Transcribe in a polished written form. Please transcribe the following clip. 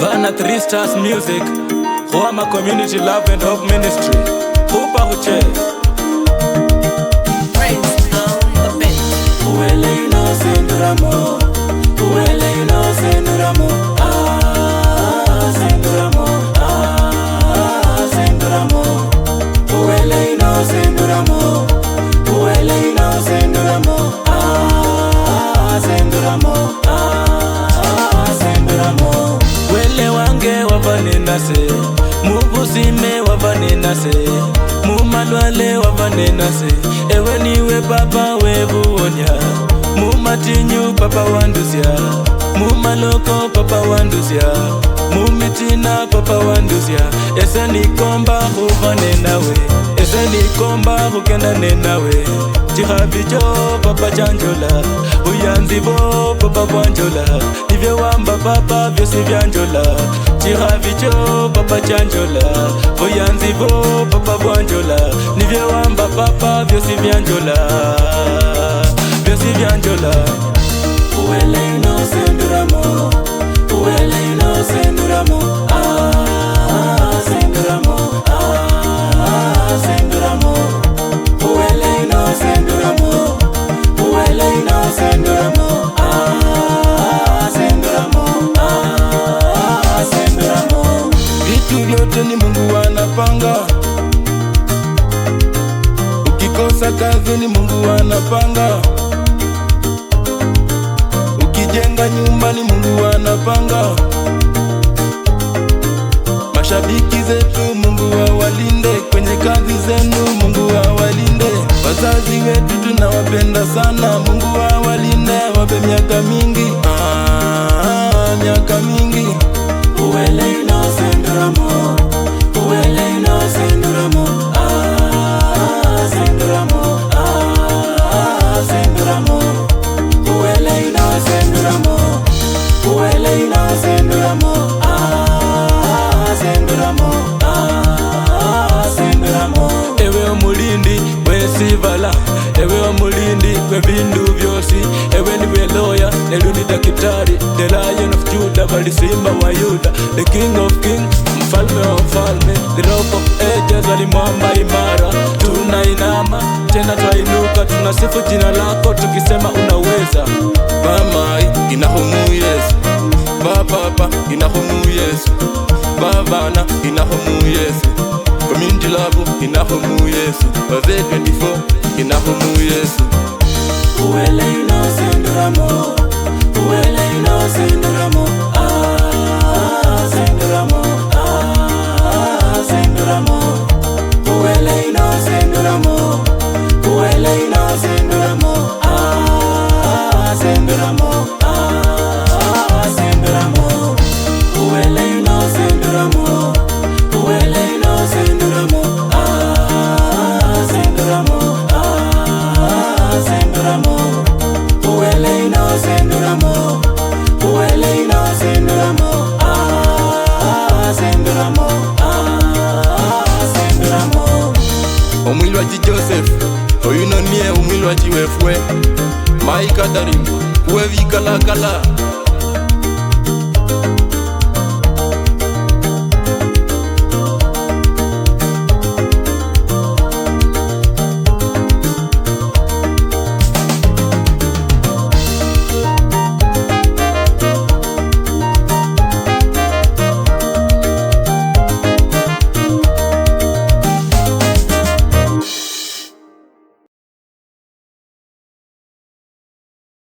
Bana 3 Stars Music, Roma Community Love and Hope Ministry. Hupa huche Uwele senduramo, uwele senduramo, senduramo, senduramo. Uwele senduramo, uwele senduramo, senduramo, senduramo. Wele wange wavanenase, mubusime wavanenase, mumalwale wavanenase. Ewe niwe papa webuonya, mumatinyu papa wanduzia, mumaloko papa wanduzia, mumitina papa wanduzia. Ese nikomba huvane nawe, ese nikomba hukendane nawe. Jihabijo papa chanjola, uyanzibo papa bwanjola. Nivye wamba papa vyosi vyanjola. Jihabijo papa chanjola, uyanzibo papa bwanjola. Nivye wamba papa vyosi vyanjola, vyosi vyanjola. Uwele senduramo, uwele senduramo, senduramo, senduramo. Uwele senduramo, uwele senduramo, senduramo, senduramo. Vitu vyote ni Mungu anapanga. Ukikosa kazi ni Mungu anapanga. Ukijenga nyumba ni Mungu anapanga. Mashabiki zetu Mungu awalinde, kwenye kazi zenu Mungu awalinde. Wazazi wetu tunawapenda sana, Mungu awalinde, wape miaka mingi, miaka mingi. Uwele senduramo, uwele senduramo, senduramo, senduramo. Uwele senduramo, uwele senduramo, senduramo, senduramo. Ewe omulindi wesivala, ewe omulindi webindu vyosi. Ewe niwe lawyer, eluni dakitari, the Lion of Judah, walisimba wa Yuda, the King of Kings, mfalme wa mfalme, the Rock of Ages, walimwamba imara. Tunainama tena twainuka, tunasifu jina lako tukisema unaweza. Mama inahomu Yesu, Baba inahomu Yesu, Babana inahomu Yesu, Community Love inahomu Yesu, Wazee 24 inahomu Yesu. Uwele senduramo, uwele senduramo, senduramo, senduramo. Uwele senduramo, uwele senduramo, senduramo, senduramo. Uwele senduramo, uwele senduramo, senduramo, senduramo. Uwele senduramo, uwele senduramo, senduramo, senduramo. Omwili wa Joseph, oyuno nie omwili wa chiwefwe. Maika darim, uwe vikala kala.